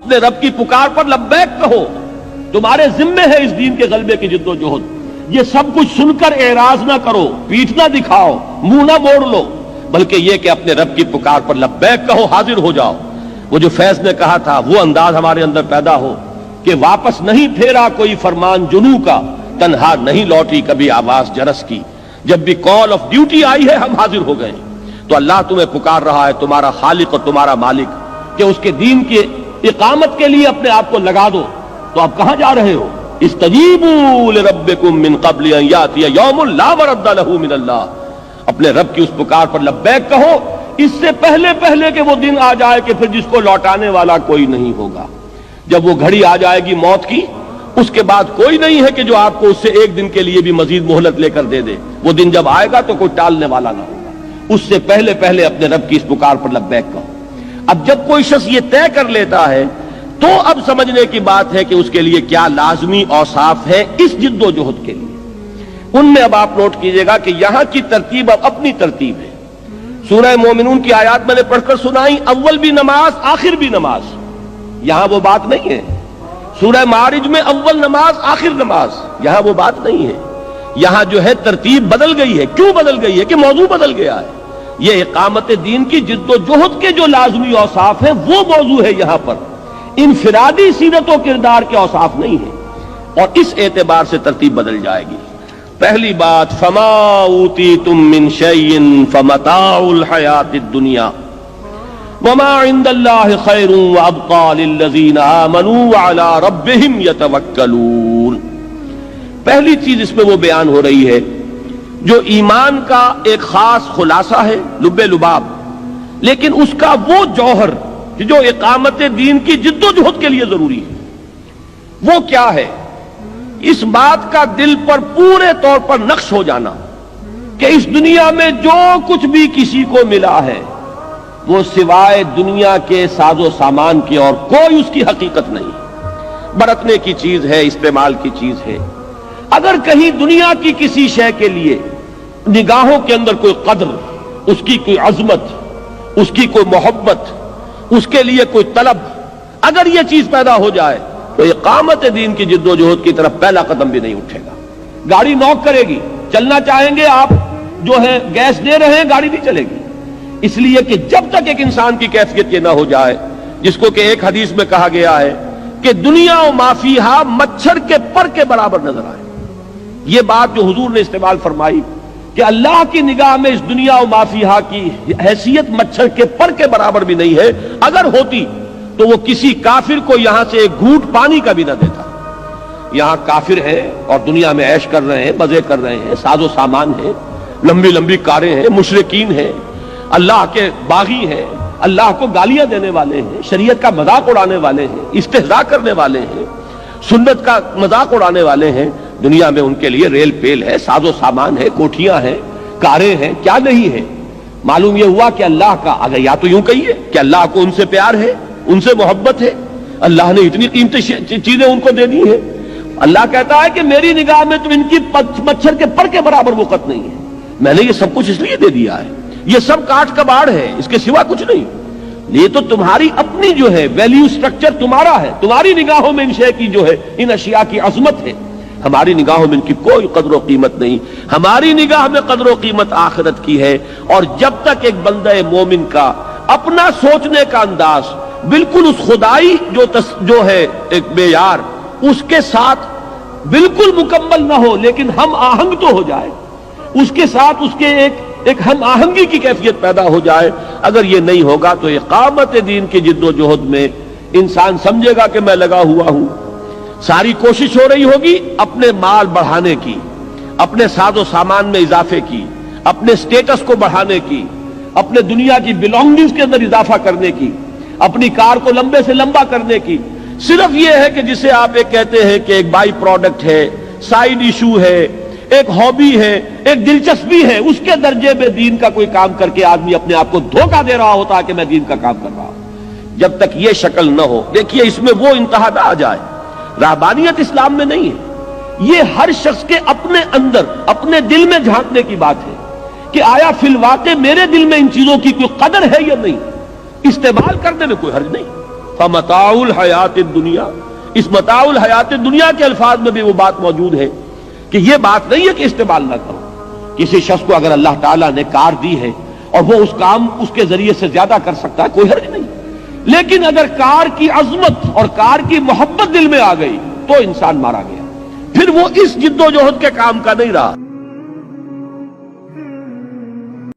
اپنے رب کی پکار پر لبیک کہو، تمہارے ذمے ہے اس دین کے غلبے کی جد و جہد۔ یہ سب کچھ سن کر اعراض نہ کرو، پیٹھ نہ دکھاؤ، منہ نہ موڑ لو، بلکہ یہ کہ اپنے رب کی پکار پر لبیک کہو، حاضر ہو جاؤ۔ وہ جو فیض نے کہا تھا وہ انداز ہمارے اندر پیدا ہو کہ واپس نہیں پھیرا کوئی فرمان جنوں کا، تنہا نہیں لوٹی کبھی آواز جرس کی۔ جب بھی کال آف ڈیوٹی آئی ہے ہم حاضر ہو گئے۔ تو اللہ تمہیں پکار رہا ہے، تمہارا خالق اور تمہارا مالک، کہ اس کے دین کی اقامت کے لیے اپنے آپ کو لگا دو۔ تو آپ کہاں جا رہے ہو؟ استجیبوا لربکم من قبل ان یاتی یوم لا مرد له من اللہ، اپنے رب کی اس پکار پر لبیک کہو اس سے پہلے کہ وہ دن آ جائے کہ پھر جس کو لوٹانے والا کوئی نہیں ہوگا۔ جب وہ گھڑی آ جائے گی موت کی، اس کے بعد کوئی نہیں ہے کہ جو آپ کو اس سے ایک دن کے لیے بھی مزید مہلت لے کر دے دے۔ وہ دن جب آئے گا تو کوئی ٹالنے والا نہ ہوگا۔ اس سے پہلے اپنے رب کی اس پکار پر لبیک کہو۔ اب جب کوئی شخص یہ طے کر لیتا ہے تو اب سمجھنے کی بات ہے کہ اس کے لیے کیا لازمی اوصاف ہے اس جد و جہد کے لیے۔ ان میں اب آپ نوٹ کیجئے گا کہ یہاں کی ترتیب اب اپنی ترتیب ہے۔ سورہ مومنون کی آیات میں نے پڑھ کر سنائی، اول بھی نماز آخر بھی نماز، یہاں وہ بات نہیں ہے۔ سورہ معارج میں اول نماز آخر نماز، یہاں وہ بات نہیں ہے۔ یہاں جو ہے ترتیب بدل گئی ہے۔ کیوں بدل گئی ہے؟ کہ موضوع بدل گیا ہے۔ یہ اقامت دین کی جد و جہد کے جو لازمی اوصاف ہیں وہ موضوع ہے یہاں پر، انفرادی سیرت و کردار کے اوصاف نہیں ہیں، اور اس اعتبار سے ترتیب بدل جائے گی۔ پہلی بات، فما اوتیتم من شیء فمتاع الحیات الدنیا وما عند اللہ خیر وابقى للذین آمنوا وعلی ربہم یتوکلون۔ پہلی چیز اس میں وہ بیان ہو رہی ہے جو ایمان کا ایک خاص خلاصہ ہے، لب لباب، لیکن اس کا وہ جوہر جو اقامت دین کی جد و جہد کے لیے ضروری ہے، وہ کیا ہے؟ اس بات کا دل پر پورے طور پر نقش ہو جانا کہ اس دنیا میں جو کچھ بھی کسی کو ملا ہے وہ سوائے دنیا کے ساز و سامان کے اور کوئی اس کی حقیقت نہیں، برتنے کی چیز ہے، استعمال کی چیز ہے۔ اگر کہیں دنیا کی کسی شے کے لیے نگاہوں کے اندر کوئی قدر، اس کی کوئی عظمت، اس کی کوئی محبت، اس کے لیے کوئی طلب، اگر یہ چیز پیدا ہو جائے تو اقامت دین کی جد و جہد کی طرف پہلا قدم بھی نہیں اٹھے گا۔ گاڑی نوک کرے گی، چلنا چاہیں گے آپ جو ہے گیس دے رہے ہیں، گاڑی نہیں چلے گی، اس لیے کہ جب تک ایک انسان کی کیفیت یہ نہ ہو جائے جس کو کہ ایک حدیث میں کہا گیا ہے کہ دنیا و ما فیہا مچھر کے پر کے برابر نظر آئے۔ یہ بات جو حضور نے استعمال فرمائی کہ اللہ کی نگاہ میں اس دنیا و ما فیہا کی حیثیت مچھر کے پر کے برابر بھی نہیں ہے، اگر ہوتی تو وہ کسی کافر کو یہاں سے ایک گھونٹ پانی کا بھی نہ دیتا۔ یہاں کافر ہیں اور دنیا میں عیش کر رہے ہیں، مزے کر رہے ہیں، ساز و سامان ہے، لمبی لمبی کاریں ہیں، مشرکین ہیں، اللہ کے باغی ہیں، اللہ کو گالیاں دینے والے ہیں، شریعت کا مذاق اڑانے والے ہیں، استہزاء کرنے والے ہیں، سنت کا مذاق اڑانے والے ہیں۔ دنیا میں ان کے لیے ریل پیل ہے، ساز و سامان ہے، کوٹھیاں ہیں، کاریں ہیں، کیا نہیں ہے۔ معلوم یہ ہوا کہ اللہ کا، اگر یا تو یوں کہیے کہ اللہ کو ان سے پیار ہے، ان سے محبت ہے، اللہ نے اتنی قیمتی چیزیں ان کو دے دی ہیں۔ اللہ کہتا ہے کہ میری نگاہ میں تو ان کی مچھر کے پر کے برابر وقت نہیں ہے، میں نے یہ سب کچھ اس لیے دے دیا ہے، یہ سب کاٹ کباڑ ہے، اس کے سوا کچھ نہیں۔ یہ تو تمہاری اپنی جو ہے ویلیو سٹرکچر تمہارا ہے، تمہاری نگاہوں میں ان شے کی جو ہے ان اشیاء کی عظمت ہے، ہماری نگاہوں میں ان کی کوئی قدر و قیمت نہیں۔ ہماری نگاہ میں قدر و قیمت آخرت کی ہے۔ اور جب تک ایک بندہ مومن کا اپنا سوچنے کا انداز بالکل اس خدائی جو ہے ایک معیار اس کے ساتھ بالکل مکمل نہ ہو، لیکن ہم آہنگ تو ہو جائے، اس کے ساتھ اس کے ایک ہم آہنگی کی کیفیت پیدا ہو جائے، اگر یہ نہیں ہوگا تو اقامت دین کی جد و جہد میں انسان سمجھے گا کہ میں لگا ہوا ہوں، ساری کوشش ہو رہی ہوگی اپنے مال بڑھانے کی، اپنے ساز و سامان میں اضافے کی، اپنے سٹیٹس کو بڑھانے کی، اپنے دنیا کی بلونگنگز کے اندر اضافہ کرنے کی، اپنی کار کو لمبے سے لمبا کرنے کی۔ صرف یہ ہے کہ جسے آپ ایک کہتے ہیں کہ ایک بائی پروڈکٹ ہے، سائیڈ ایشو ہے، ایک ہابی ہے، ایک دلچسپی ہے، اس کے درجے میں دین کا کوئی کام کر کے آدمی اپنے آپ کو دھوکہ دے رہا ہوتا ہے کہ میں دین کا کام کر رہا ہوں۔ جب تک یہ شکل نہ ہو، دیکھیے اس میں وہ انتہا نہ آ جائے، رہبانیت اسلام میں نہیں ہے، یہ ہر شخص کے اپنے اندر اپنے دل میں جھانکنے کی بات ہے کہ آیا فی الواقع میرے دل میں ان چیزوں کی کوئی قدر ہے یا نہیں، استعمال کرنے میں کوئی حرج نہیں۔ فمتاع الحیات الدنیا، اس متاع الحیات دنیا کے الفاظ میں بھی وہ بات موجود ہے کہ یہ بات نہیں ہے کہ استعمال نہ کرو. کسی شخص کو اگر اللہ تعالیٰ نے کار دی ہے اور وہ اس کام اس کے ذریعے سے زیادہ کر سکتا ہے، کوئی حرج نہیں. لیکن اگر کار کی عظمت اور کار کی محبت دل میں آ گئی تو انسان مارا گیا، پھر وہ اس جد و جہد کے کام کا نہیں رہا.